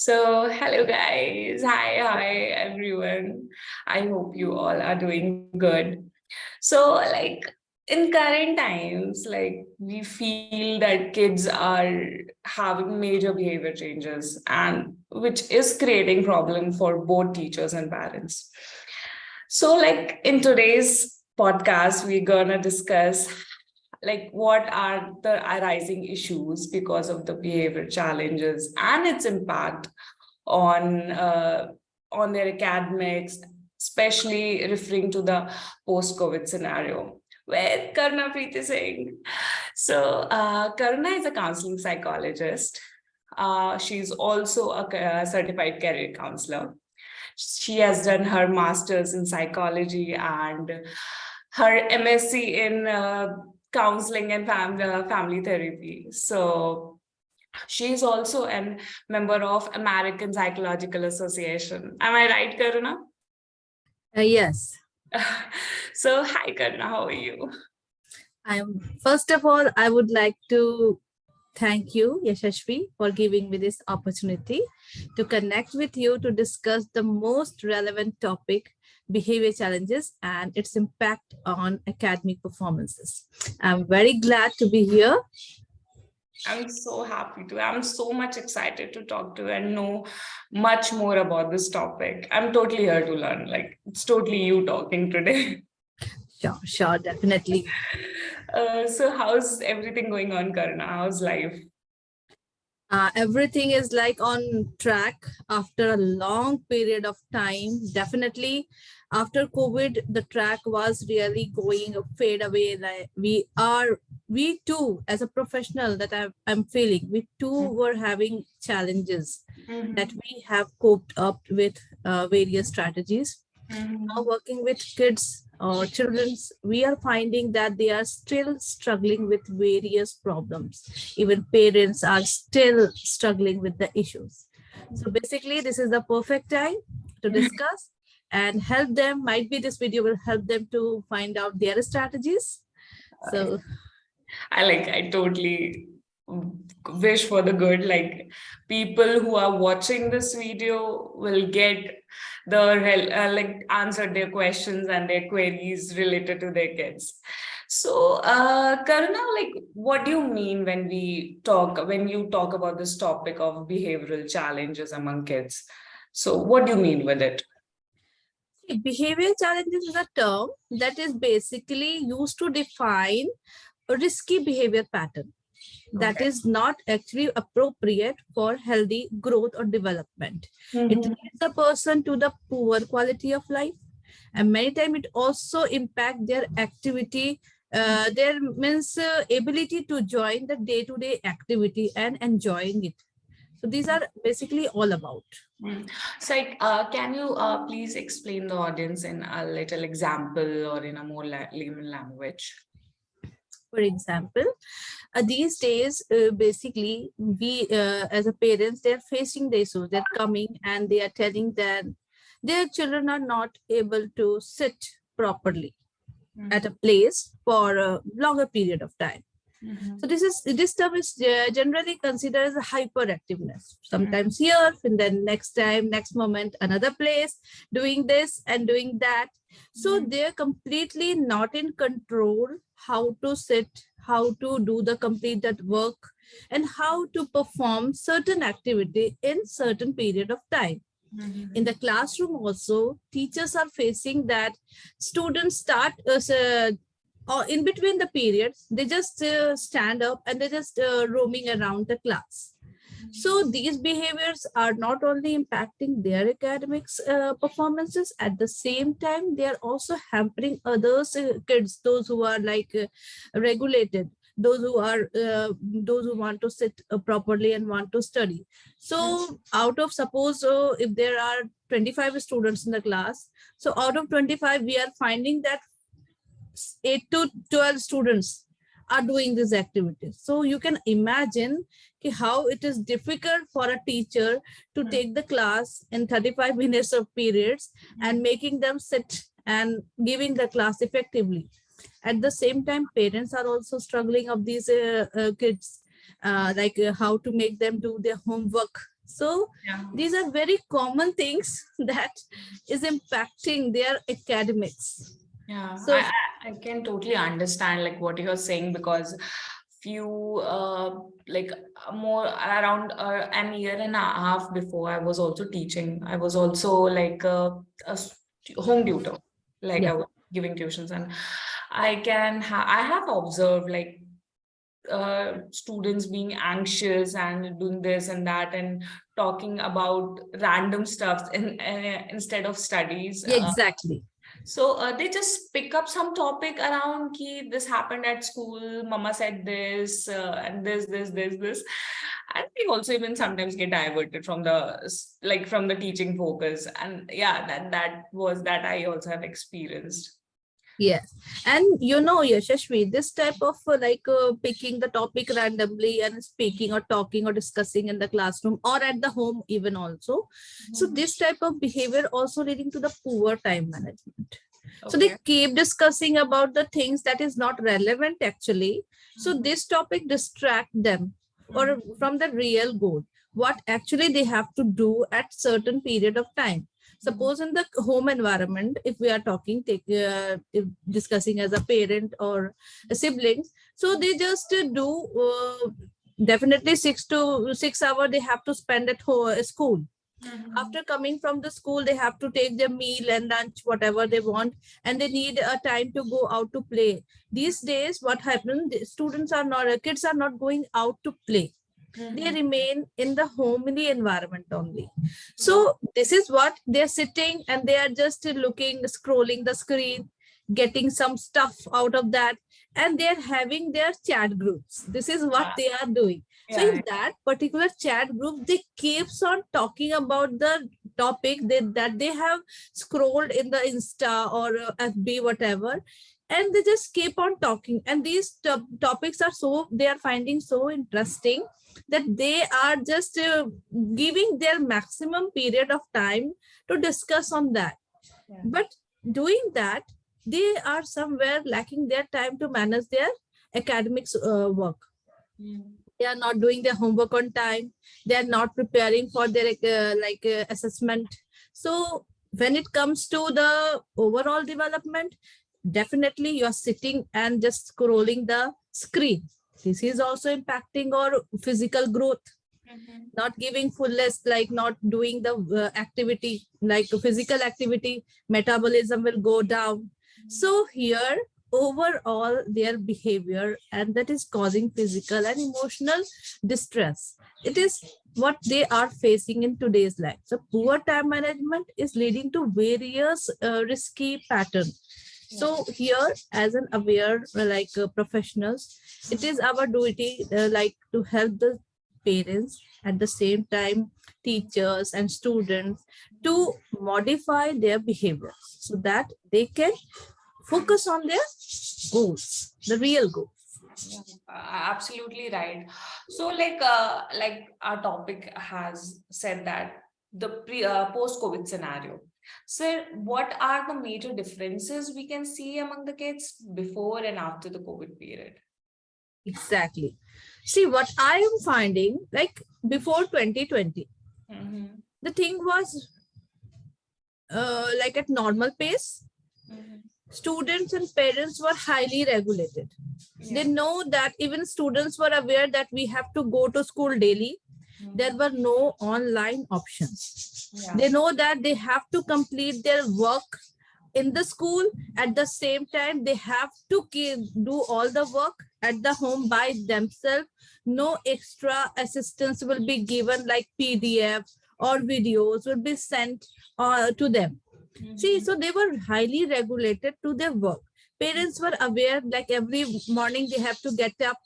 Hello guys. Hi, everyone. I hope you all are doing good. In current times, we feel that kids are having major behavior changes, and which is creating problem for both teachers and parents. In today's podcast, we're gonna discuss what are the arising issues because of the behavior challenges and its impact on on their academics, especially referring to the post-COVID scenario with Karuna Priti Singh. Karuna is a counseling psychologist. She's also a certified career counselor. She has done her master's in psychology and her M.Sc in counseling and family therapy. So she is also a member of American Psychological Association. Am I right, Karuna? Yes. Hi, Karuna. How are you? First of all, I would like to thank you, Yashashvi, for giving me this opportunity to connect with you to discuss the most relevant topic, behavior challenges and its impact on academic performances. I'm very glad to be here. I'm so happy to. I'm so much excited to talk to and know much more about this topic. I'm totally here to learn. It's totally you talking today. Sure, definitely. So how's everything going on, Karuna? How's life? Everything is on track after a long period of time. Definitely after COVID, the track was really going fade away. We too, as a professional that I'm feeling, we too were having challenges that we have coped up with various strategies. Now working with kids or children, we are finding that they are still struggling with various problems. Even parents are still struggling with the issues. So basically, this is the perfect time to discuss and help them. Might be this video will help them to find out their strategies. So I totally wish for the good. People who are watching this video will get the answer their questions and their queries related to their kids. So Karuna, what do you mean when you talk about this topic of behavioral challenges among kids? So what do you mean with it? Behavior challenges is a term that is basically used to define a risky behavior pattern that is not actually appropriate for healthy growth or development. It leads the person to the poor quality of life, and many times it also impacts their activity, their ability to join the day-to-day activity and enjoying it. So these are basically all about. So, can you please explain the audience in a little example or in a more layman language? For example, these days, basically, we as a parents, they're facing the issues. They're coming and they are telling that their children are not able to sit properly at a place for a longer period of time. So this term is generally considered as a hyperactiveness. Sometimes here, and then next moment, another place, doing this and doing that. So they're completely not in control how to sit, how to do the complete that work, and how to perform certain activity in certain period of time. In the classroom also, teachers are facing that students start or in between the periods, they just stand up and they're just roaming around the class. So these behaviors are not only impacting their academics performances, at the same time, they are also hampering others kids, those who are regulated, those who want to sit properly and want to study. So out of suppose if there are 25 students in the class, so out of 25, we are finding that 8 to 12 students are doing these activities. So you can imagine how it is difficult for a teacher to take the class in 35 minutes of periods and making them sit and giving the class effectively. At the same time, parents are also struggling of these kids, how to make them do their homework So Yeah. these are very common things that is impacting their academics. Yeah, So I can totally understand like what you're saying, because few like more around an year and a half before I was also teaching. I was also like home tutor, like yeah, I was giving tuitions, and I have observed like students being anxious and doing this and that and talking about random stuff instead of studies. exactly. So they just pick up some topic around ki this happened at school, mama said this, and this. And we also even sometimes get diverted from from the teaching focus. And yeah, that was that I also have experienced. Yes, and Yashashvi, this type of picking the topic randomly and speaking or talking or discussing in the classroom or at the home even also. So Mhm. this type of behavior also leading to the poor time management. So they Okay. keep discussing about the things that is not relevant actually. So Mhm. this topic distract them or Mhm. from the real goal, what actually they have to do at certain period of time. Mhm. Suppose in the home environment, if we are talking, if discussing as a parent or a siblings, so they just do definitely 6 to 6 hours they have to spend at school. Mhm. After coming from the school, they have to take their meal and lunch, whatever they want, and they need a time to go out to play. These days, what happened? The students are not, kids are not going out to play. They Mhm. remain in the homely environment only. Yeah. So this is what they're sitting and they are just looking, scrolling the screen, getting some stuff out of that, and they're having their chat groups. This is what Yeah. they are doing. So Yeah. in that particular chat group, they keeps on talking about the topic that they have scrolled in the Insta or FB, whatever, and they just keep on talking. And these topics are so they are finding so interesting that they are just giving their maximum period of time to discuss on that. Yeah. But doing that, they are somewhere lacking their time to manage their academics work. Mm. They are not doing their homework on time. They are not preparing for their assessment. So when it comes to the overall development, definitely you are sitting and just scrolling the screen. This is also impacting our physical growth, Mhm. not giving fullest, like not doing the activity, like physical activity, metabolism will go down. So here, overall their behavior, and that is causing physical and emotional distress. It is what they are facing in today's life. So poor time management is leading to various risky patterns. Yeah. So here, as an aware professionals, it is our duty to help the parents, at the same time teachers and students, to modify their behavior so that they can focus on their goals, the real goals. Yeah, absolutely right. So, like our topic has said that the post-COVID scenario. So, what are the major differences we can see among the kids before and after the COVID period? Exactly. See, what I am finding, like before 2020, Mm-hmm. the thing was like at normal pace, Mm-hmm. students and parents were highly regulated. They Yeah. know that even students were aware that we have to go to school daily. There Mm-hmm. were no online options. Yeah. They know that they have to complete their work in the school. At the same time, they have to do all the work at the home by themselves. No extra assistance will be given, like PDF or videos will be sent to them. See, Mm-hmm. so they were highly regulated to their work. Parents were aware, like every morning they have to get up,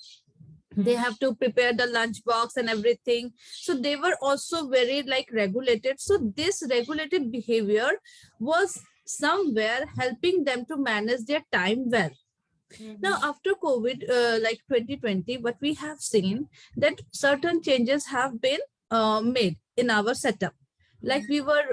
they Mm-hmm. have to prepare the lunch box and everything. So they were also very like regulated. So this regulated behavior was somewhere helping them to manage their time well. Now, Mm-hmm. after COVID, like 2020, what we have seen that certain changes have been made in our setup. Like we were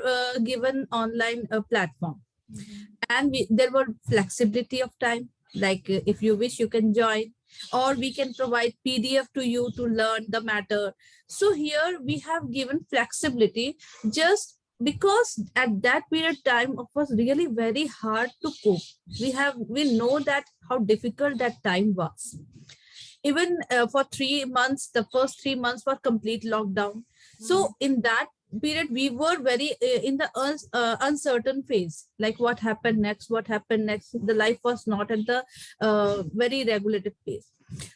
given online platform, Mm-hmm. and there were flexibility of time. Like if you wish, you can join. or we can provide PDF to you to learn the matter. So here we have given flexibility, just because at that period time it was really very hard to cope. We know that how difficult that time was. Even for 3 months, the first 3 months were complete lockdown. So in that period we were very in the uncertain phase, like what happened next. The life was not at the very regulated pace.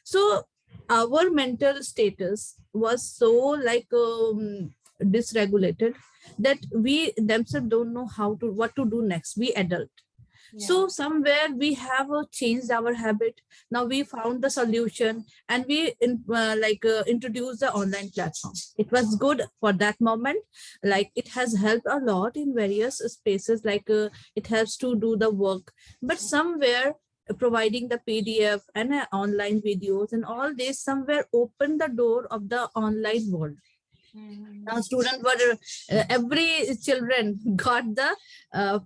So our mental status was so like dysregulated that we themselves don't know how to what to do next, we adult. So somewhere we have changed our habit. Now we found the solution, and we introduced the online platform. It was good for that moment. Like it has helped a lot in various spaces. Like it helps to do the work, but somewhere providing the PDF and online videos and all this somewhere opened the door of the online world. Now students were every children got the uh,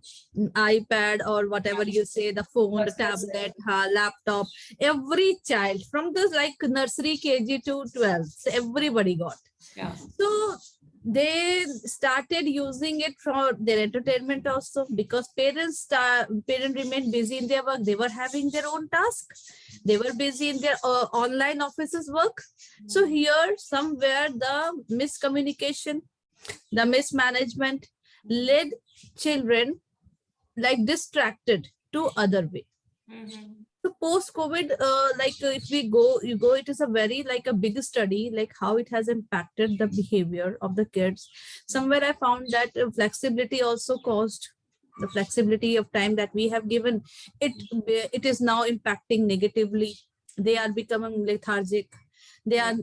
iPad or whatever you say, the phone, the tablet, laptop. Every child from the like nursery KG to 12, so everybody got. Yeah. So they started using it for their entertainment also, because parents remained busy in their work. They were having their own task. They were busy in their online offices work. So here somewhere the miscommunication, the mismanagement led children like distracted to other way. So post COVID, if you go, it is a very like a big study, like how it has impacted the behavior of the kids. Somewhere I found that flexibility also caused the flexibility of time that we have given. It is now impacting negatively. They are becoming lethargic. They are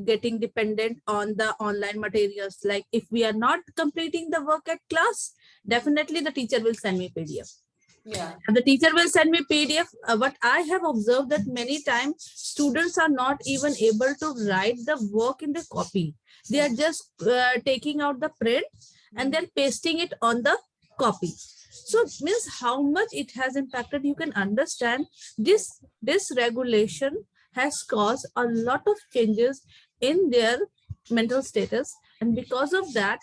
getting dependent on the online materials. Like if we are not completing the work at class, definitely the teacher will send me PDF. Yeah. And the teacher will send me PDF. But I have observed that many times students are not even able to write the work in the copy. They are just taking out the print and then pasting it on the copy. So it means how much it has impacted. You can understand this regulation has caused a lot of changes in their mental status. And because of that,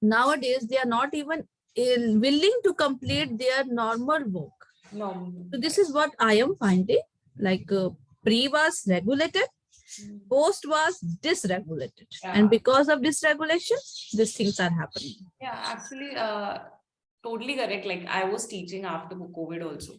nowadays they are not even willing to complete their normal work. No. So this is what I am finding. Like pre was regulated, post was dysregulated, and because of dysregulation, these things are happening. Yeah, actually, totally correct. Like I was teaching after COVID also.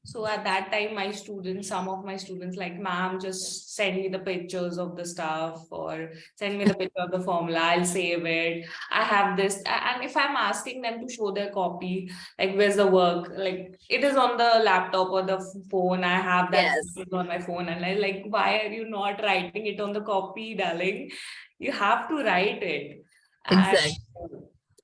So at that time, my students, some of my students like, ma'am, just send me the pictures of the stuff or send me the picture of the formula. I'll save it. I have this. And if I'm asking them to show their copy, like where's the work? Like it is on the laptop or the phone. I have that on my phone. And I like, why are you not writing it on the copy, darling? You have to write it. Exactly.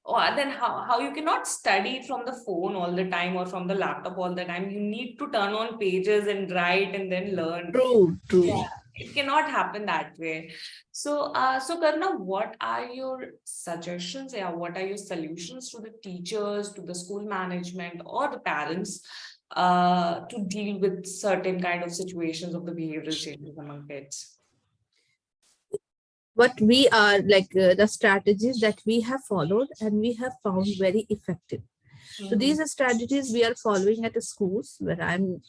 And then how you cannot study from the phone all the time or from the laptop all the time. You need to turn on pages and write and then learn. True. Yeah, it cannot happen that way. So Karuna, what are your suggestions? Yeah, what are your solutions to the teachers, to the school management or the parents to deal with certain kind of situations of the behavioral changes among kids? What we are like the strategies that we have followed and we have found very effective. So these are strategies we are following at the schools where I'm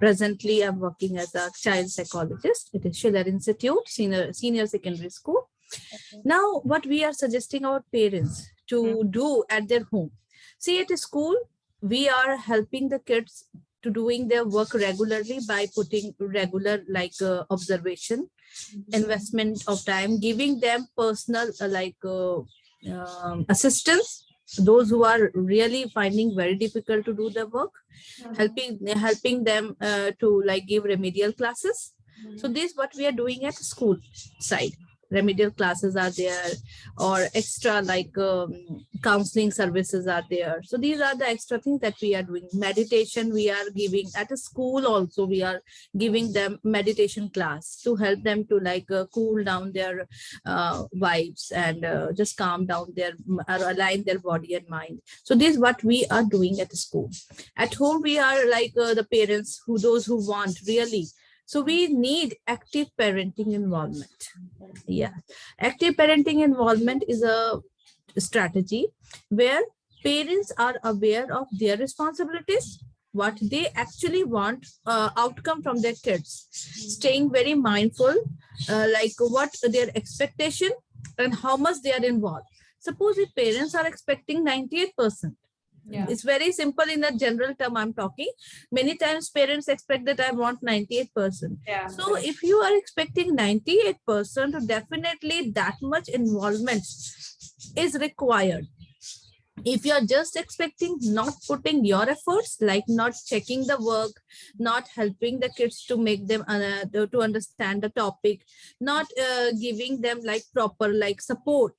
presently I'm working as a child psychologist. It is Schiller Institute, senior secondary school. Now, what we are suggesting our parents to do at their home. See, at a school, we are helping the kids to doing their work regularly by putting regular observation, investment of time, giving them personal assistance, those who are really finding very difficult to do the work, helping them to like give remedial classes. So this is what we are doing at school side. remedial classes are there, or extra like counseling services are there. So these are the extra things that we are doing. Meditation we are giving at a school also. We are giving them meditation class to help them to like cool down their vibes and just calm down their or align their body and mind. So this is what we are doing at the school. At home we are like the parents who, those who want really. So we need active parenting involvement. Yeah, active parenting involvement is a strategy where parents are aware of their responsibilities, what they actually want outcome from their kids, staying very mindful, like what their expectation and how much they are involved. Suppose if parents are expecting 98%, it's very simple in the general term I'm talking. Many times parents expect that I want 98%. So if you are expecting 98%, definitely that much involvement is required. If you are just expecting, not putting your efforts, like not checking the work, not helping the kids to make them to understand the topic, not giving them like proper like support,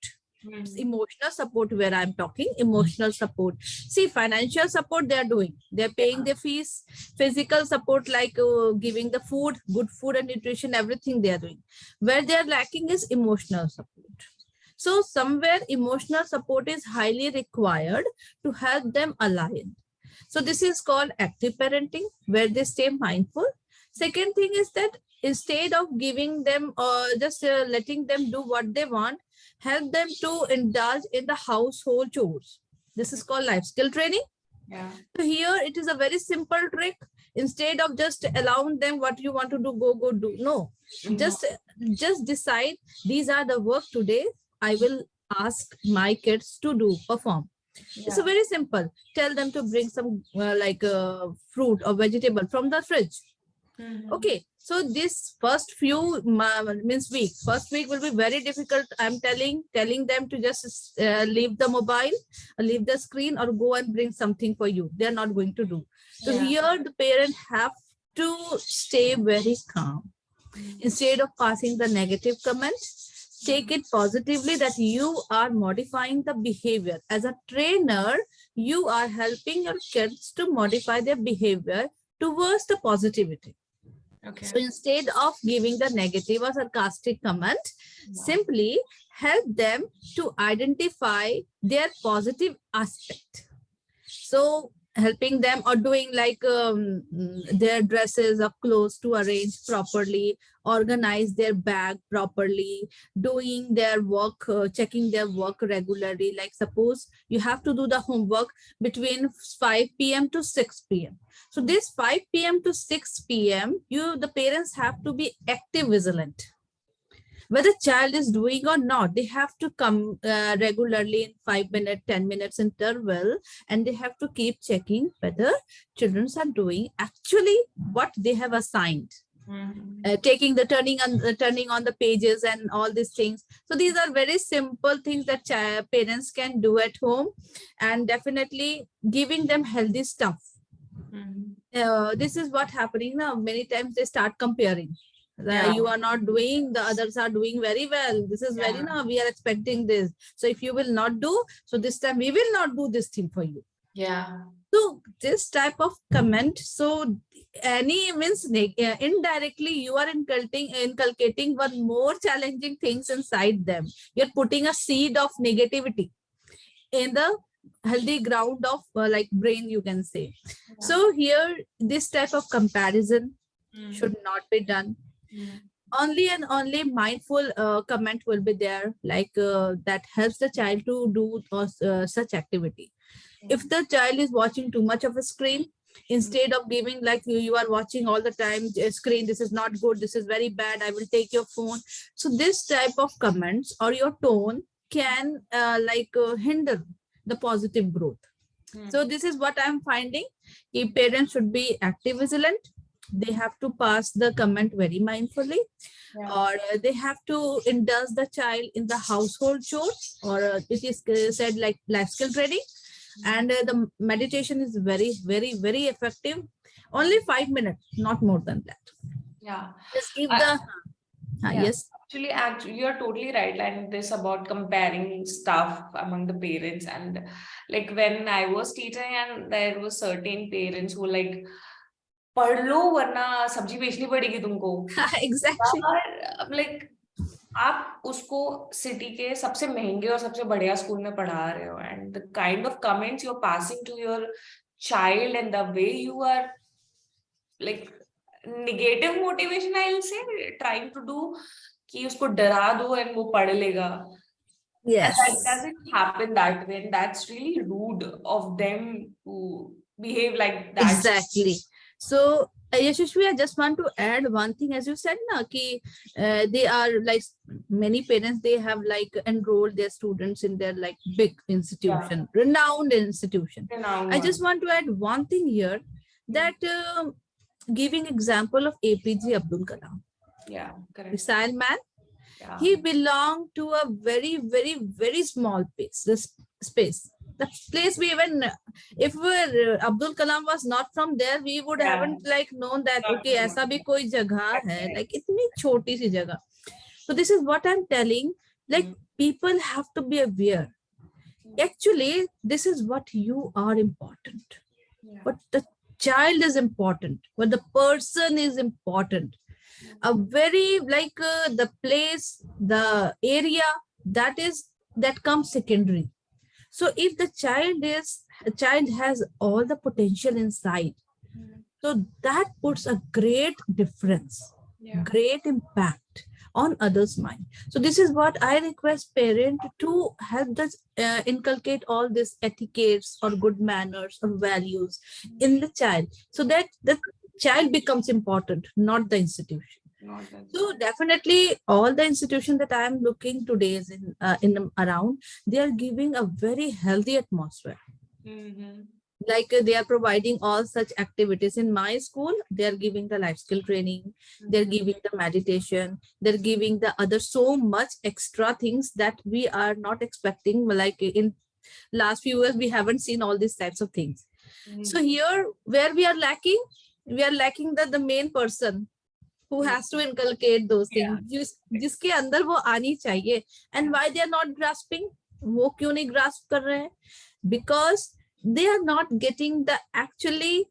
emotional support, where I'm talking emotional support. See, financial support they are doing, they're paying their fees. Physical support like giving the food, good food and nutrition, everything they are doing. Where they are lacking is emotional support. So somewhere emotional support is highly required to help them align. So this is called active parenting, where they stay mindful. Second thing is that instead of giving them or just letting them do what they want, help them to indulge in the household chores. This is called life skill training. So here it is a very simple trick. Instead of just allowing them what you want to do, go do. No, just decide these are the work today I will ask my kids to do, perform. It's a very simple. Tell them to bring some like fruit or vegetable from the fridge. Okay, so this first few means week. First week will be very difficult. I'm telling them to just leave the mobile, leave the screen, or go and bring something for you. They're not going to do. So here the parent have to stay very calm. Instead of passing the negative comment, take it positively that you are modifying the behavior. As a trainer, you are helping your kids to modify their behavior towards the positivity. So instead of giving the negative or sarcastic comment, simply help them to identify their positive aspect. So helping them or doing like their dresses or clothes to arrange properly, organize their bag properly, doing their work, checking their work regularly. Like suppose you have to do the homework between 5 p.m. to 6 p.m. So this 5 p.m. to 6 p.m., the parents have to be active vigilant. Whether child is doing or not, they have to come regularly in 5 minute, 10 minutes interval, and they have to keep checking whether children are doing actually what they have assigned. Taking the turning on the pages and all these things. So these are very simple things that parents can do at home, and definitely giving them healthy stuff. This is what happening now. Many times they start comparing. You are not doing, the others are doing very well. This is very, now we are expecting this. So if you will not do, so this time we will not do this thing for you. So this type of comment, so any means indirectly you are inculcating one more challenging things inside them. You're putting a seed of negativity in the healthy ground of like brain, you can say. So here this type of comparison should not be done. Only and only mindful comment will be there, like that helps the child to do such activity. If the child is watching too much of a screen, instead of giving like you are watching all the time a screen, this is not good, this is very bad, I will take your phone. So this type of comments or your tone can hinder the positive growth. So this is what I'm finding. If parents should be active vigilant, they have to pass the comment very mindfully, or they have to indulge the child in the household chores, or it is said like life skill training. And the meditation is very, very, very effective. Only 5 minutes, not more than that. Just give Yes. Actually, you're totally right. And this about comparing stuff among the parents. And like when I was teaching, and there were certain parents who like, पढ़ लो वरना सब्जी बेचनी पड़ेगी तुमको. Exactly. Like आप उसको city के सबसे महंगे और सबसे बढ़िया स्कूल में पढ़ा रहे हो, and the kind of comments you're passing to your child and the way you are like negative motivation, I'll say, trying to do कि उसको डरा दो and वो पढ़ लेगा. And that Yes. doesn't happen that way, and that's really rude of them to behave like that. Exactly. So, Yashashvi, I just want to add one thing. As you said, na, ki, they are like many parents, they have like enrolled their students in their like big institution, renowned institution. Renowned I just one. want to add one thing here, that giving example of APJ Abdul Kalam, Yeah, correct. missile man. Yeah. He belonged to a very, very, very small space. The place we even, if Abdul Kalam was not from there, we would haven't like known that, okay, aisa bhi koi jagah hai, like itni choti si jagah. So this is what I'm telling, like people have to be aware. Actually, this is what you are important. But the child is important, but the person is important. A very like the place, the area, that comes secondary. So if the child has all the potential inside, so that puts a great difference, great impact on others' mind. So this is what I request parent to help us inculcate all these etiquettes or good manners or values in the child, so that the child becomes important, not the institution. So definitely all the institution that I am looking today is in around, they are giving a very healthy atmosphere. Like they are providing all such activities. In my school, they are giving the life skill training, they're giving the meditation, they're giving the other so much extra things that we are not expecting. Like in last few years, we haven't seen all these types of things. So here where we are lacking the main person who has to inculcate those things, जिसके अंदर वो आनी चाहिए. And why they are not grasping, वो क्यों नहीं grasp कर रहे हैं? Because they are not getting the actually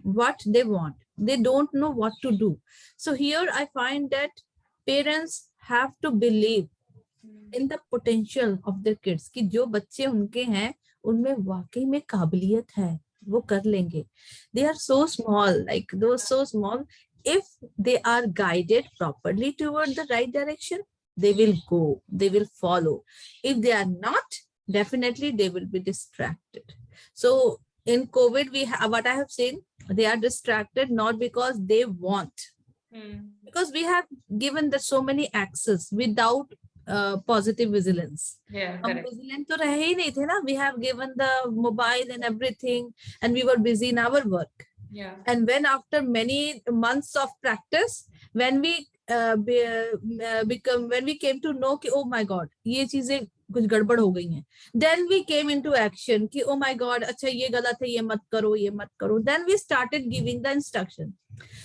what they want. They don't know what to do. So here I find that parents have to believe in the potential of their kids, कि जो बच्चे उनके हैं उनमें वाकई में काबिलियत है, वो कर लेंगे. They are so small, like those so small. If they are guided properly toward the right direction, they will go, they will follow. If they are not, definitely they will be distracted. So in COVID, what I have seen, they are distracted not because they want, because we have given the so many access without positive vigilance. Vigilant to rahe hi nahi the na. We have given the mobile and everything, and we were busy in our work. And when after many months of practice, when we when we came to know कि oh my god, ये चीजें कुछ गड़बड़ हो गई हैं, then we came into action कि oh my god, अच्छा ये गलत है, ये मत करो, ये मत करो. Then we started giving the instruction.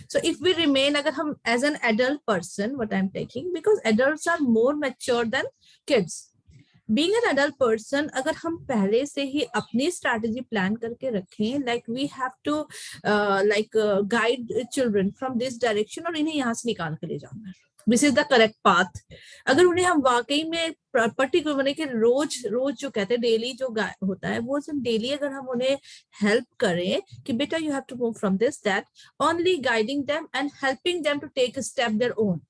So if we remain, अगर हम as an adult person, what I'm taking, because adults are more mature than kids. Being an adult person, अगर हम पहले से ही अपनी strategy plan करके रखें, like we have to guide children from this direction और इन्हें यहाँ से निकाल के ले जाना है. This is the correct path. अगर उन्हें हम वाकई में पर्टिकुलर बने कि रोज जो कहते हैं डेली जो होता है, वो सब डेली अगर हम उन्हें हेल्प करें कि बेटा you have to move from this, that, only guiding them and helping them to take a step their own.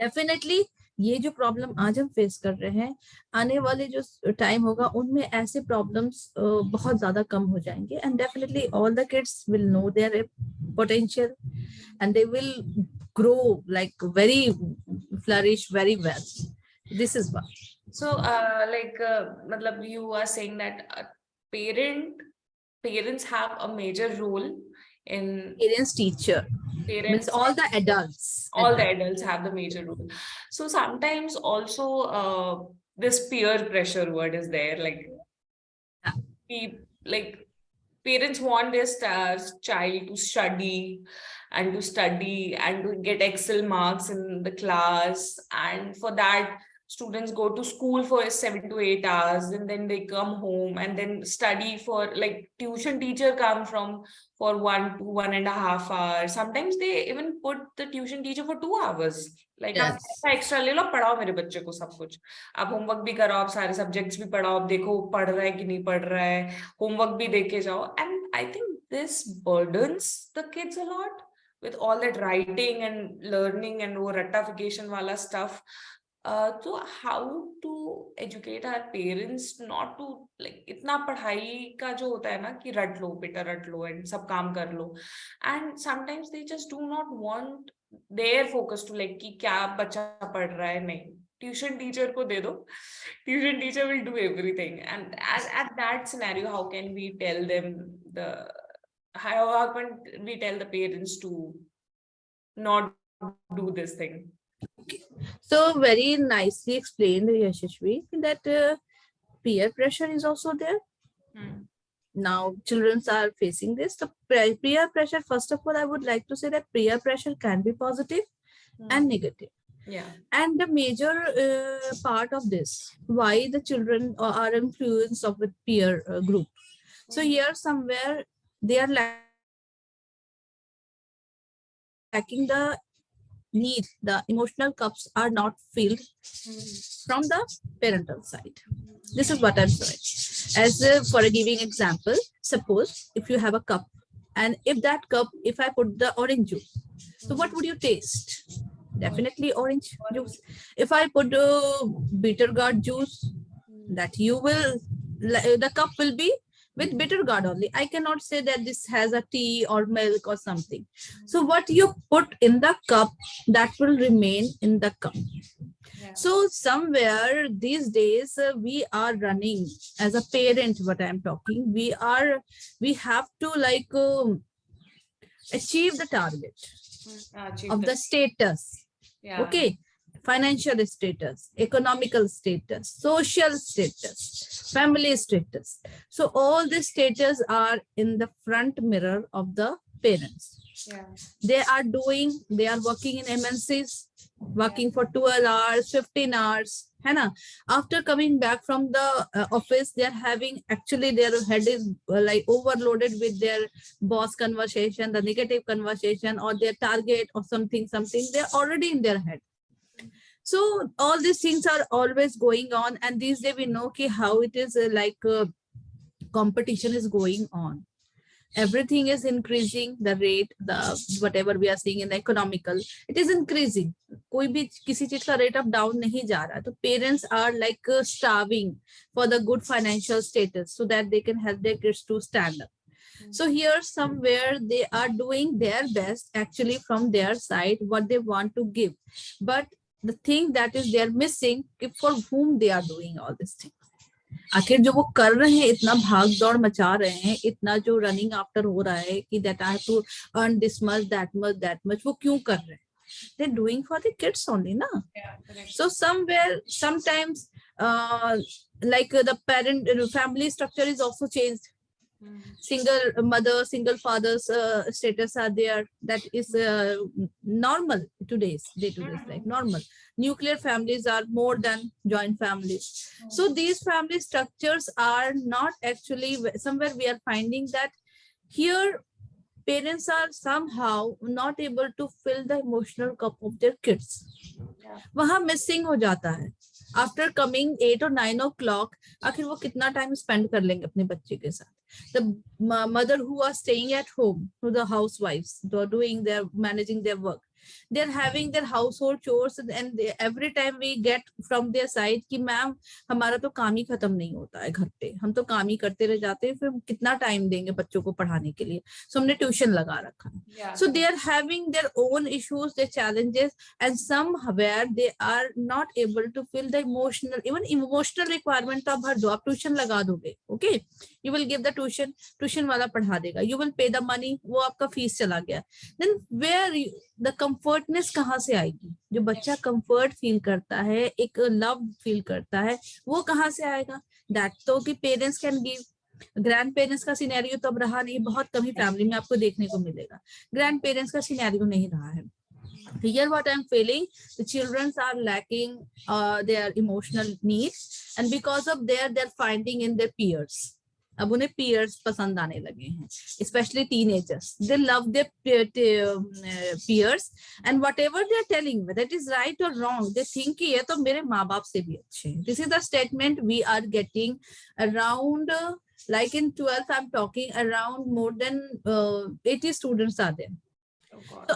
Definitely ये जो प्रॉब्लम आज हम फेस कर रहे हैं, आने वाले जो टाइम होगा उनमें ऐसे प्रॉब्लम्स बहुत ज्यादा कम हो जाएंगे. And definitely all the kids will know their potential and they will grow like very flourish very well. This is what. So matlab you are saying that parents have a major role in Parents, teacher, means all the adults. All the adults have the major role. So sometimes also this peer pressure word is there, like parents want their child to study and to study and to get Excel marks in the class. And for that, students go to school for 7 to 8 hours, and then they come home and then study for, like, tuition teacher come from for 1 to 1.5 hours. Sometimes they even put the tuition teacher for 2 hours. Like, आप Yes. Extra ले लो, पढ़ाओ मेरे बच्चे को सब कुछ, आप homework भी कराओ, आप सारे सब्जेक्ट्स भी पढ़ाओ, आप देखो पढ़ रहा है कि नहीं पढ़ रहा है, होमवर्क भी देके जाओ. And I think this burdens the kids a lot with all that writing and learning and वो रट्टाफिकेशन वाला stuff. So how to educate our parents not to, like, इतना पढ़ाई का जो होता है ना कि रट लो बेटा रट लो and सब काम कर लो, and sometimes they just do not want their focus to, like, कि क्या बच्चा पढ़ रहा है. नहीं, ट्यूशन टीचर को दे दो, tuition teacher will do everything. And at that scenario, how can we tell them the how can we tell the parents to not do this thing? So very nicely explained, Yashashvi, that peer pressure is also there. Now children are facing this. So peer pressure, first of all, I would like to say that peer pressure can be positive and negative. Yeah. And the major part of this, why the children are influenced of with peer group. So here somewhere they are lacking the need, the emotional cups are not filled from the parental side. This is what I'm saying. As for a giving example, suppose if you have a cup, and if that cup, if I put the orange juice, so what would you taste? Definitely orange juice. If I put bitter gourd juice, that you will, the cup will be with bitter gourd only. I cannot say that this has a tea or milk or something. So what you put in the cup, that will remain in the cup. Yeah. So somewhere these days we are running as a parent, what I'm talking, we have to like achieve the target of the status. Yeah. Okay, financial status, economical status, social status, family status. So all these status are in the front mirror of the parents. Yeah. They are working in MNCs, working for 12 hours, 15 hours. After coming back from the office, they are having, actually their head is like overloaded with their boss conversation, the negative conversation, or their target or something. They're already in their head. So all these things are always going on, and these days we know how it is competition is going on. Everything is increasing, the rate, the whatever we are seeing in the economical, it is increasing. कोई भी किसी चीज का rate of down नहीं जा रहा. तो parents are like starving for the good financial status so that they can help their kids to stand up. So here somewhere they are doing their best actually from their side, what they want to give. But the thing that is they are missing, for whom they are doing all these things. आखिर जो वो कर रहे हैं, इतना भाग दौड़ मचा रहे हैं, इतना जो रनिंग आफ्टर हो रहा है कि that I have to earn this much, that much, वो क्यों कर रहे हैं? They're doing for the kids only, na? Yeah, so somewhere, sometimes, like the family structure is also changed. Single mother, single father's status are there. That is normal today's day-to-day life, normal. Nuclear families are more than joint families. So these family structures are not actually, somewhere we are finding that here parents are somehow not able to fill the emotional cup of their kids. वहाँ missing हो जाता है. After coming 8 or 9 o'clock, आखिर वो कितना time spend कर लेंगे अपने बच्चे के साथ? The mother who are staying at home, who the housewives, they are doing their, managing their work. They are having their household chores, and they, every time we get from their side कि ma'am हमारा तो काम ही खत्म नहीं होता है घर पे, हम तो काम ही करते रह जाते हैं, फिर कितना टाइम देंगे बच्चों को पढ़ाने के लिए. So हमने ट्यूशन लगा रखा है. Yeah. So they are having their own issues, their challenges, and somewhere they are not able to fill the emotional, even emotional requirement. तो आप भर दो, आप ट्यूशन लगा दोगे, okay, you will give the tuition वाला पढ़ा देगा, you will pay the money, वो आपका फीस चला गया. Then where the कंफर्टनेस कहाँ से आएगी? जो बच्चा कंफर्ट फील करता है, एक लव फील करता है, वो कहाँ से आएगा? दैट तो कि parents can give. Grand parents का सिनेरियो तब रहा नहीं, बहुत कम ही फैमिली में आपको देखने को मिलेगा ग्रैंड पेरेंट्स का सिनेरियो नहीं रहा है. Here what I'm feeling, the children are lacking their emotional needs, and because of they're finding in their peers. अब उन्हें peers पसंद आने लगे हैं, especially teenagers. They love their peers, and whatever they're telling, whether it is right or wrong, they think कि ये तो मेरे माँ बाप से भी अच्छे हैं. This is the statement we are getting around. Like in 12th, I'm talking around more than 80 students are there. So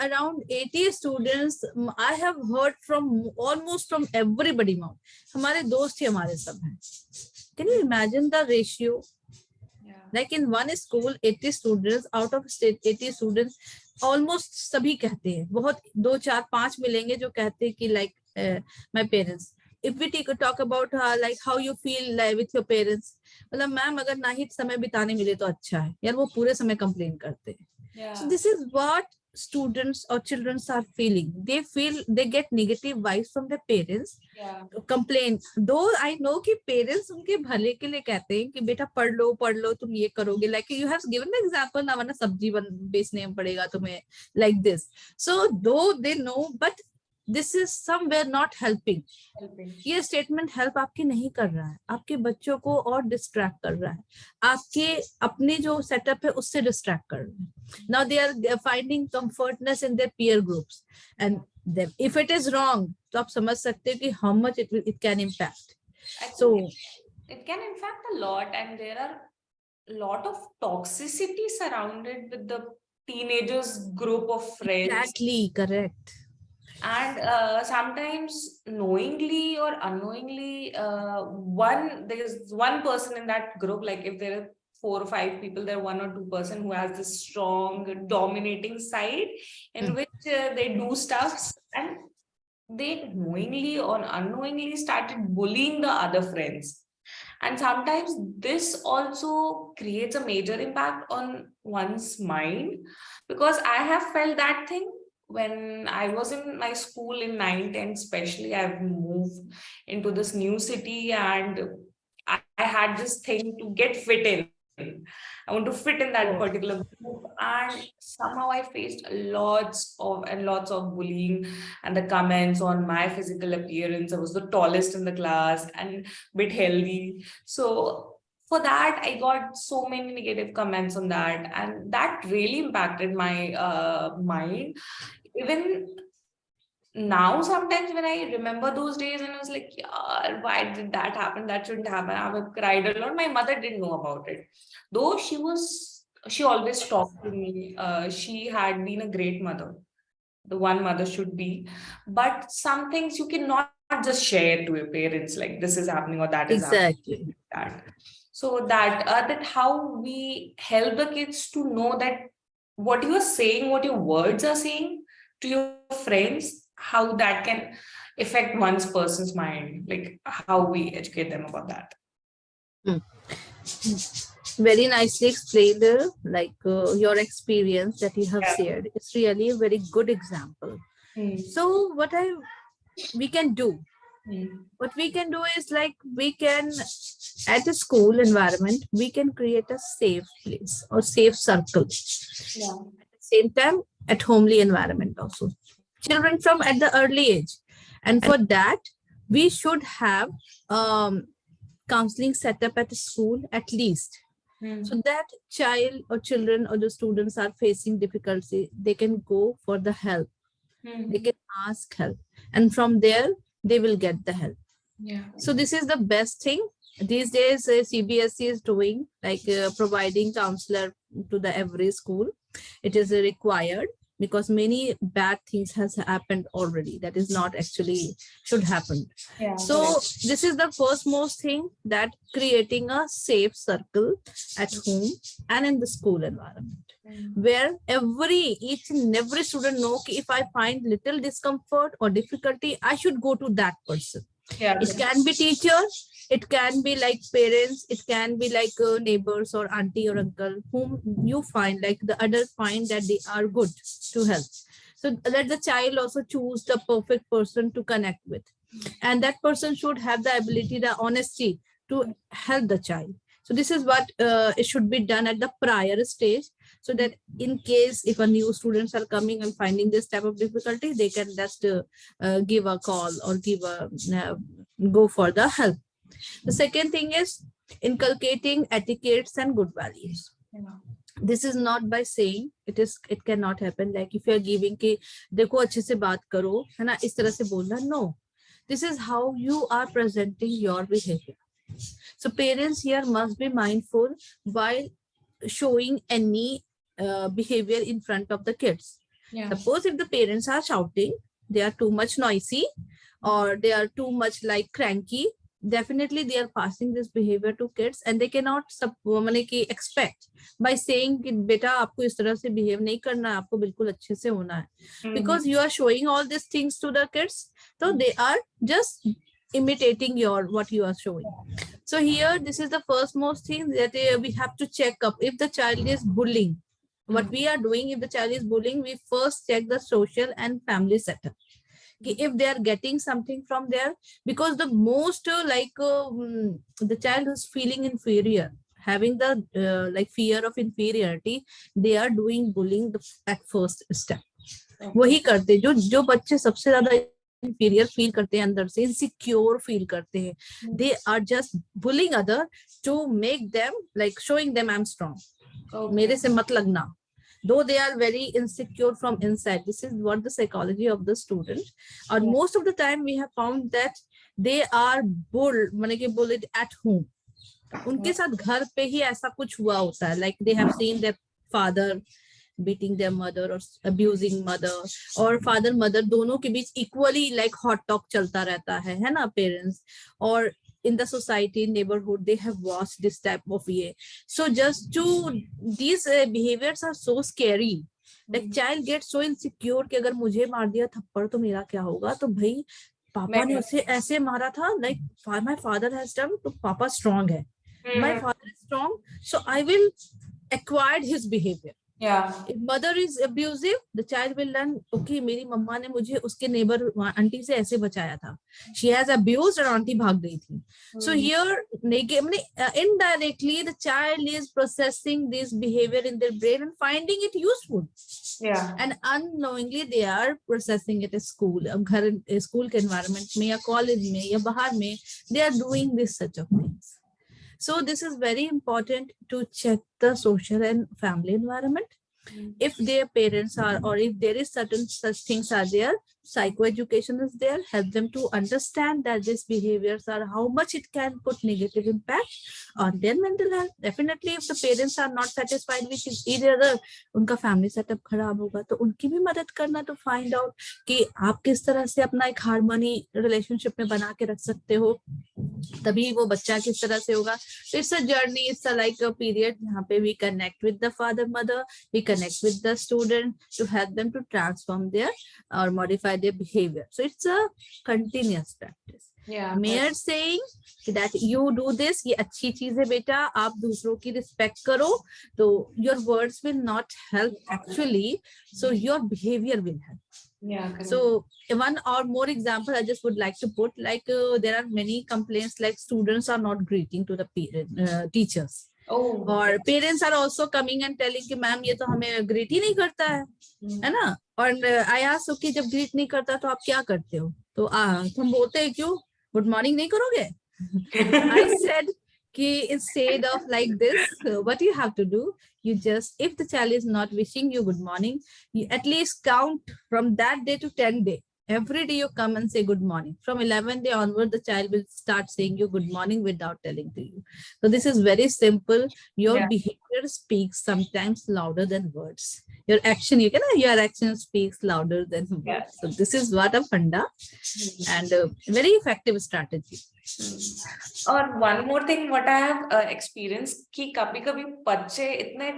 around 80 students, I have heard from almost from everybody. हमारे दोस्त ही हमारे सब हैं. Can you imagine the ratio? Yeah. Like in one school, 80 students, out of 80 students, almost सभी कहते हैं, बहुत 2, 4, 5 मिलेंगे जो कहते हैं कि like my parents. If we talk about like how you feel like with your parents, मतलब मैम अगर ना ही समय बिताने मिले तो अच्छा है यार, वो पूरे समय कंप्लेन करते हैं. Yeah. So this is what students or children are feeling. They get negative vibes from their parents. Yeah. Complain. Though I know कि parents उनके भले के लिए कहते हैं कि बेटा पढ़ लो तुम ये करोगे. Like you have given the example ना, वरना सब्जी बेचने पड़ेगा तुम्हें, like this. So though they know, but this is somewhere not helping. ये स्टेटमेंट हेल्प आपकी नहीं कर रहा है, आपके बच्चों को और डिस्ट्रैक्ट कर रहा है, आपके अपने जो सेटअप है उससे डिस्ट्रैक्ट कर रहा है. Now they are finding comfortness in their peer groups, and if it is wrong तो आप समझ सकते हो कि how much it can impact. So it can impact a lot, and there are a lot of toxicity surrounded with the teenagers group of friends. Exactly, correct. And sometimes knowingly or unknowingly, there's one person in that group, like if there are 4 or 5 people, there are 1 or 2 person who has this strong dominating side in which they do stuff, and they knowingly or unknowingly started bullying the other friends. And sometimes this also creates a major impact on one's mind, because I have felt that thing when I was in my school in 9th, 10th especially. I've moved into this new city, and I had this thing to get fit in. I want to fit in that particular group, and somehow I faced lots of bullying and the comments on my physical appearance. I was the tallest in the class and bit healthy. So for that, I got so many negative comments on that, and that really impacted my mind. Even now, sometimes when I remember those days, and I was like, yeah, why did that happen? That shouldn't happen. I've cried a lot. My mother didn't know about it, though she always talked to me. She had been a great mother, the one mother should be. But some things you cannot just share to your parents, like this is happening or that is Exactly. happening. So that how we help the kids to know that what you are saying, what your words are saying to your friends, how that can affect one's person's mind, like how we educate them about that. Very nicely explained, your experience that you have shared. It's really a very good example. So what we can do, what we can do is like we can, at a school environment, we can create a safe place or safe circle. At the same time, at homely environment also. Children from at the early age. And for that, we should have counseling set up at a school at least. So that child or children or the students are facing difficulty, they can go for the help. They can ask help. And from there, they will get the help. So this is the best thing. These days, CBSE is doing, like providing counselor to the every school. It is required, because many bad things has happened already that is not actually should happen. So this is the first most thing, that creating a safe circle at home and in the school environment, where each and every student know कि if I find little discomfort or difficulty, I should go to that person. It can be teacher, it can be like parents, it can be like neighbors or auntie or uncle, whom you find, like the adults find that they are good to help. So let the child also choose the perfect person to connect with. And that person should have the ability, the honesty to help the child. So this is what it should be done at the prior stage, so that in case if a new students are coming and finding this type of difficulty, they can just give a call or give a go for the help. The second thing is inculcating etiquettes and good values. This is not by saying, it cannot happen like if you are giving कि देखो अच्छे से बात करो है ना, इस तरह से बोलना. No, this is how you are presenting your behavior. So parents here must be mindful while showing any behavior in front of the kids. Suppose if the parents are shouting, they are too much noisy, or they are too much like cranky, definitely they are passing this behavior to kids, and they cannot expect by saying कि बेटा आपको इस तरह से behave नहीं करना है, आपको बिल्कुल अच्छे से होना है, because you are showing all these things to the kids, so they are just imitating what you are showing. So here this is the first most thing that we have to check up if the child is bullying. What we are doing, if the child is bullying, we first check the social and family setup. If they are getting something from there, because the most the child who's feeling inferior, having the like fear of inferiority, they are doing bullying at first step. वही करते जो बच्चे सबसे ज्यादा inferior feel करते हैं, अंदर से insecure feel करते हैं, they are just bullying other to make them like showing them I'm strong. मेरे से मत लगना. Though they are very insecure from inside, this is what the psychology of the student. And most of the time we have found that they are bullied at home. उनके साथ घर पे ही ऐसा कुछ हुआ होता है, like they have seen their father beating their mother or abusing mother, और father mother दोनों के बीच equally like hot talk चलता रहता है ना parents, or in the society neighborhood they have watched this type of way. So just to these behaviors are so scary, like child gets so insecure कि अगर मुझे मार दिया थप्पड़ तो मेरा क्या होगा, तो भाई पापा ने उसे ऐसे मारा था, like my father has done, तो पापा strong है, my father is strong, so I will acquire his behavior. If mother is abusive, the child will learn, okay, मेरी मम्मा ने मुझे उसके neighbor आंटी से ऐसे बचाया था, she has abused और आंटी भाग गई थी. So here indirectly the child is processing this behavior in their brain and finding it useful. And unknowingly they are processing it at school. अब घर school के environment में या college में या बाहर में, they are doing this such of things. So this is very important to check the social and family environment. If their parents are, or if there is certain such things are there, psychoeducation is there, help them to understand that these behaviors are how much it can put negative impact on their mental health. Definitely if the parents are not satisfied with either other, उनका family setup खराब होगा, तो उनकी भी मदद करना to find out कि आप किस तरह से अपना एक harmony relationship में बना के रख सकते हो, तभी वो बच्चा किस तरह से होगा. So it's a journey, it's a like a period जहाँ पे we connect with the father mother, we connect with the student to help them to transform their or modify their behavior. So it's a continuous practice. Mere saying that you do this, ये अच्छी चीज है बेटा, आप दूसरों की respect करो, तो your words will not help actually, so your behavior will help. So one or more example I just would like to put, like there are many complaints like students are not greeting to the teachers. और parents are also coming and telling कि ma'am ये तो हमें greet ही नहीं करता है ना. और I ask, okay, जब greet नहीं करता तो आप क्या करते हो, तो हम बोलते हैं क्यों, good morning नहीं करोगे. I said कि instead of like this, what you have to do, you just, if the child is not wishing you good morning, you at least count from that day to 10 days. Every day you come and say good morning. From 11th day onward, the child will start saying you good morning without telling to you. So this is very simple. Your behavior speaks sometimes louder than words. Your action, your action speaks louder than words. So this is what a funda and a very effective strategy. और one more thing what I have experienced कि कभी कभी बच्चे इतने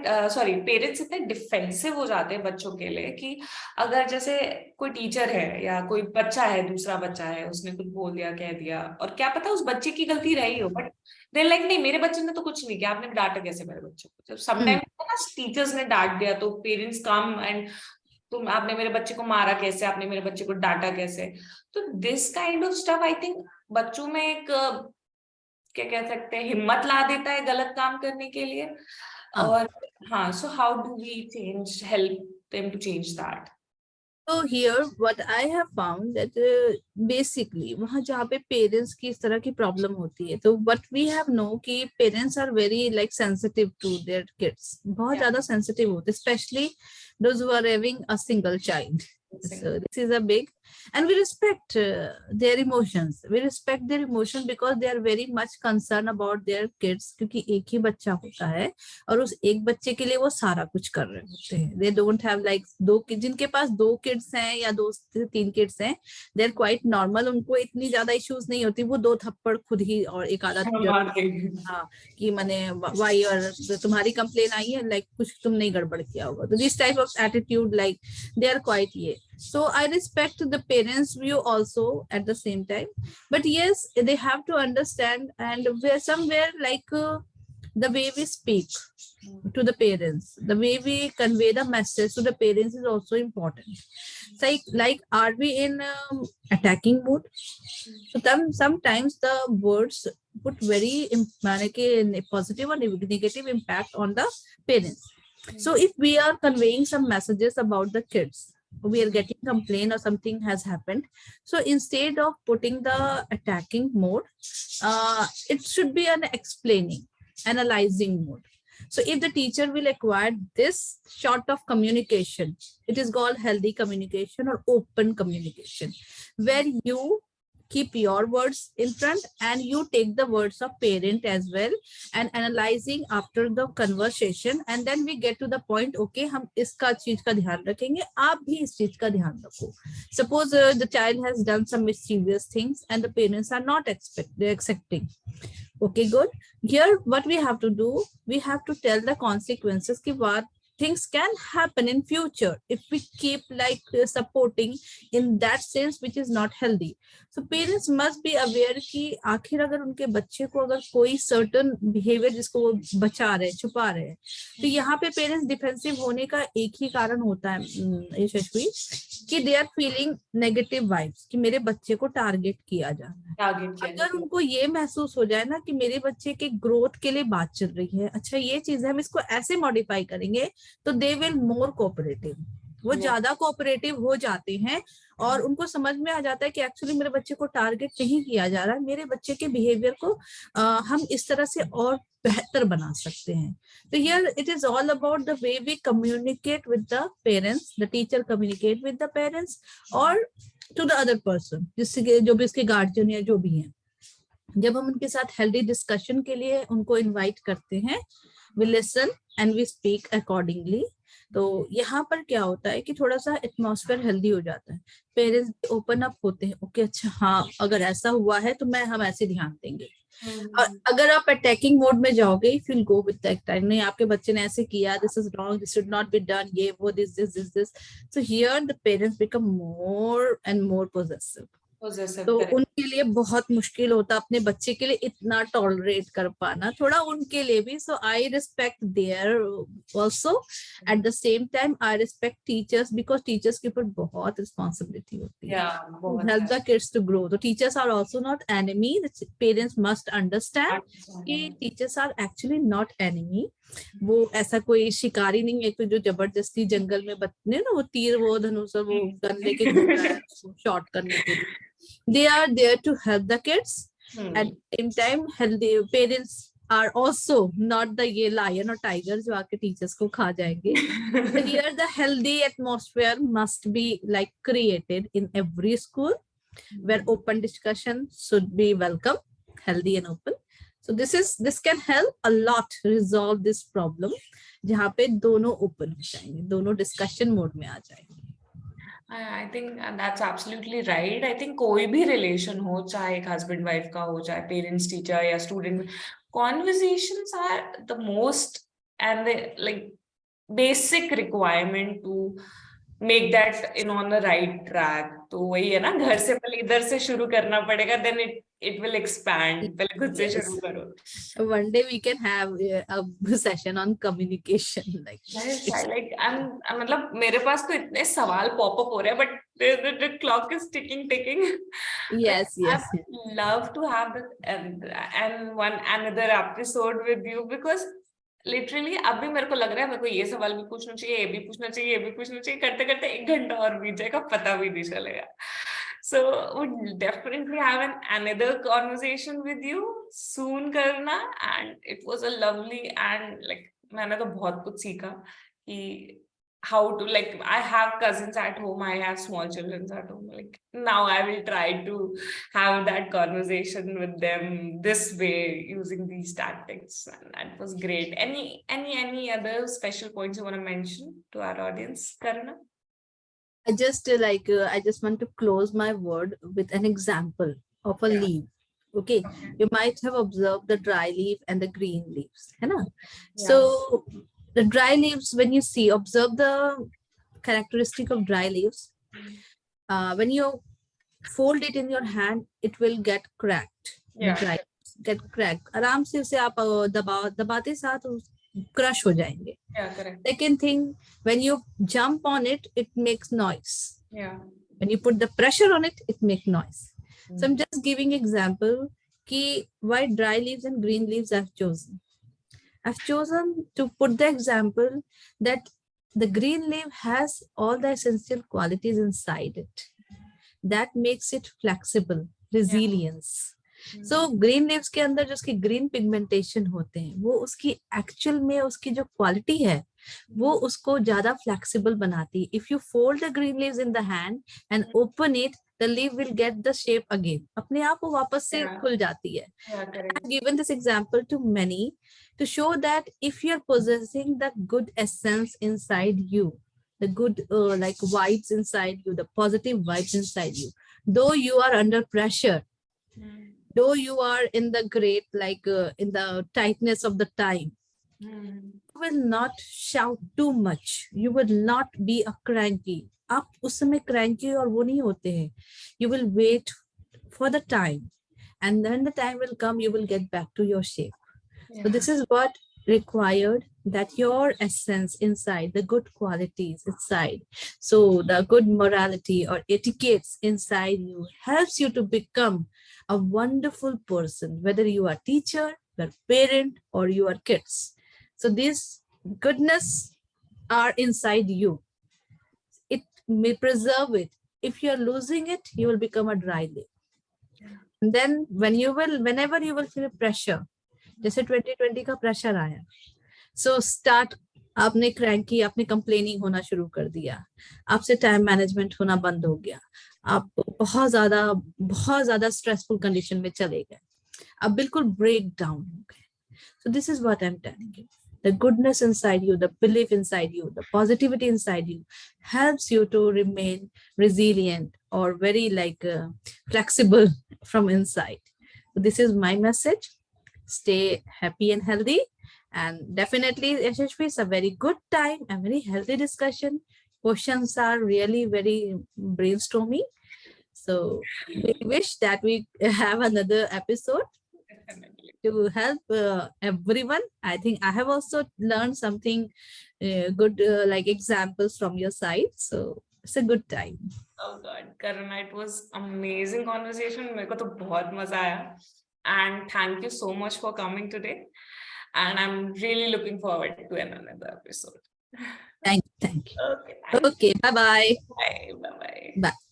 parents इतने defensive हो जाते हैं बच्चों के लिए कि अगर जैसे कोई टीचर है या कोई बच्चा है, दूसरा बच्चा है, उसने कुछ बोल दिया, कह दिया, और क्या पता उस बच्चे की गलती रही हो, बट दे लाइक नहीं, मेरे बच्चे ने तो कुछ नहीं किया, आपने डांटा कैसे मेरे बच्चे को. समटाइम्स टीचर्स ने डांट दिया तो पेरेंट्स कम एंड आपने मेरे बच्चे को मारा कैसे, आपने मेरे बच्चे को डांटा कैसे. तो this kind of stuff I think बच्चों में एक क्या कह सकते हैं, हिम्मत ला देता है गलत काम करने के लिए। हाँ, और हाँ, so how do we change, help them to change that? तो here what I have found that basically वहाँ जहाँ पे पेरेंट्स की इस तरह की प्रॉब्लम होती है, तो व्हाट वी हैव नो कि parents are very like sensitive to their kids, बहुत ज्यादा सेंसिटिव होते, specially those who are having a single child. So this is a big, and we respect their emotions. We respect their emotion because they are very much concerned about their kids. क्योंकि एक ही बच्चा होता है और उस एक बच्चे के लिए वो सारा कुछ कर रहे होते हैं. They don't have like जिनके पास 2 kids हैं या 2 से 3 kids हैं, they are quite normal. उनको इतनी ज्यादा issues नहीं होती, वो 2 थप्पड़ खुद ही और एक आधा हाँ कि मैंने वाई और तुम्हारी कंप्लेन आई है, लाइक कुछ तुमने गड़बड़ किया होगा. तो this type of attitude like they are quite ये. So I respect the parents' view also at the same time, but yes, they have to understand, and where somewhere like the way we speak to the parents, the way we convey the message to the parents is also important. Like are we in attacking mood? So sometimes the words put very positive or negative impact on the parents. So if we are conveying some messages about the kids, we are getting complaint or something has happened, so instead of putting the attacking mode, it should be an explaining, analyzing mode. So if the teacher will acquire this sort of communication, it is called healthy communication or open communication, where you keep your words in front and you take the words of parent as well and analyzing after the conversation, and then we get to the point, okay, हम इसका चीज का ध्यान रखेंगे, आप भी इस चीज का ध्यान रखो. Suppose the child has done some mischievous things and the parents are not accepting. Okay, good. Here what we have to do, we have to tell the consequences ki what things can happen in future if we keep like supporting in that sense, which is not healthy. So parents must be aware कि आखिर अगर उनके बच्चे को अगर कोई certain behavior जिसको वो बचा रहे, छुपा रहे हैं, तो यहाँ पे पेरेंट्स डिफेंसिव होने का एक ही कारण होता है यशस्वी, कि they are feeling negative vibes कि मेरे बच्चे को टारगेट किया जा रहा है. अगर उनको ये महसूस हो जाए ना कि मेरे बच्चे के ग्रोथ के लिए बात चल रही है, अच्छा ये चीज है, हम इसको ऐसे मॉडिफाई करेंगे, तो दे विल मोर कोऑपरेटिव. वो ज्यादा कोऑपरेटिव हो जाते हैं और उनको समझ में आ जाता है कि एक्चुअली मेरे बच्चे को टारगेट नहीं किया जा रहा है, मेरे बच्चे के बिहेवियर को हम इस तरह से और बेहतर बना सकते हैं. तो here it is all about the way we communicate with the parents, the teacher communicate with the parents और टू द अदर पर्सन, जिसके जो भी इसके गार्जियन या जो भी हैं. जब हम उनके साथ हेल्दी डिस्कशन के लिए उनको इनवाइट करते हैं, we listen and we speak accordingly. तो यहाँ पर क्या होता है कि थोड़ा सा एटमॉस्फेयर हेल्दी हो जाता है, पेरेंट्स भी ओपन अप होते हैं, ओके अच्छा हाँ अगर ऐसा हुआ है तो हम ऐसे ध्यान देंगे. और अगर आप अटैकिंग मोड में जाओगे, if you go with that time, नहीं आपके बच्चे ने ऐसे किया, this is wrong, this should not be done, ये वो this, so here the parents become more and more possessive. तो उनके लिए बहुत मुश्किल होता अपने बच्चे के लिए इतना टॉलरेट कर पाना, थोड़ा उनके लिए भी. So I respect their also. At the same time I respect teachers, because teachers के ऊपर बहुत रिस्पॉन्सिबिलिटी होती है help the kids to grow. तो teachers are also not enemy. Parents must understand कि teachers are actually not enemy. वो ऐसा कोई शिकारी नहीं है तो जो जबरदस्ती जंगल में बतने ना वो तीर वो धनुष वो गन लेके घूम रहा है शॉट करने के लिए. They are there to help the kids. At the same time, healthy parents are also not the ये lion or tiger जो आके teachers को खा जाएंगे. So here the healthy atmosphere must be like created in every school, where open discussion should be welcome, healthy and open. So this can help a lot resolve this problem, जहाँ पे दोनों open हो जाएंगे, दोनों discussion mode में आ जाएंगे. I think that's absolutely right. I think कोई भी relation हो, चाहे एक husband wife का हो, चाहे parents teacher या student, conversations are the most and the like basic requirement to make that in on the right track. तो वही है ना, घर से पहले इधर से शुरू करना पड़ेगा, then it will expand. पहले खुद से Yes. शुरू करो. One day we can have a session on communication. Like, Yes, I like. मतलब मेरे पास तो इतने सवाल पॉप अप हो रहे हैं, but the clock is ticking. Like yes, yes, I love to have that and one another episode with you, because literally अभी मेरे को लग रहा है मेरे को ये सवाल भी पूछना चाहिए, ये भी पूछना चाहिए, ये भी पूछना चाहिए, करते करते 1 घंटा और बीत जाएगा, पता भी नहीं चलेगा. So would definitely have another conversation with you soon, Karuna, and it was a lovely and like मैंने तो बहुत कुछ सीखा कि how to, like, I have cousins at home, I have small children at home, like now I will try to have that conversation with them this way using these tactics, and that was great. Any other special points you want to mention to our audience, Karuna? I just I just want to close my word with an example of a Yeah. leaf. Okay, you might have observed the dry leaf and the green leaves, है ना? Yeah. So the dry leaves, when you see, observe the characteristic of dry leaves. When you fold it in your hand, it will get cracked. Yeah. Dry leaves get cracked. आराम से उसे आप दबाते साथ crush हो जाएंगे. Yeah, correct. Second thing, when you jump on it, it makes noise. Yeah. When you put the pressure on it, it makes noise. So I'm just giving example ki why dry leaves and green leaves I've chosen. I've chosen to put the example that the green leaf has all the essential qualities inside it. That makes it flexible, resilience. So green leaves के अंदर जो उसकी green pigmentation होते हैं, वो उसकी actual में उसकी जो quality है, वो उसको ज़्यादा flexible बनाती है. If you fold the green leaves in the hand and open it, the leaf will get the shape again. अपने आप वो वापस से खुल जाती है. I've given this example to many to show that if you're possessing the good essence inside you, the good like vibes inside you, the positive vibes inside you, though you are under pressure, though you are in the great, like in the tightness of the time, you will not shout too much. You will not be a cranky. आप उस समय cranky और वो नहीं होते हैं. You will wait for the time, and then the time will come, you will get back to your shape. So this is what required, that your essence inside, the good qualities inside, so the good morality or etiquettes inside you helps you to become a wonderful person, whether you are teacher, your parent, or you are kids. So these goodness are inside you. It may preserve it. If you are losing it, you will become a dry leaf. And then whenever you will feel pressure, जैसे 2020 का pressure आया, so start, आपने cranky, आपने complaining होना शुरू कर दिया, आपसे टाइम मैनेजमेंट होना बंद हो गया, आप बहुत ज्यादा स्ट्रेसफुल कंडीशन में चले गए, आप बिल्कुल ब्रेक डाउन हो गए. So this is what I am telling you. The goodness inside you, the belief inside you, the positivity inside you helps you to remain resilient or very flexible from inside. So this is my message. Stay happy and healthy, and definitely SHP is a very good time, a very healthy discussion. Questions are really very brainstorming. So we wish that we have another episode to help everyone. I think I have also learned something good, like examples from your side. So it's a good time. Oh God, Karuna, it was amazing conversation. मेरे को तो बहुत मजा आया. And thank you so much for coming today. And I'm really looking forward to another episode. Thank you. Okay. Okay. Bye-bye. Bye. Bye-bye. Bye.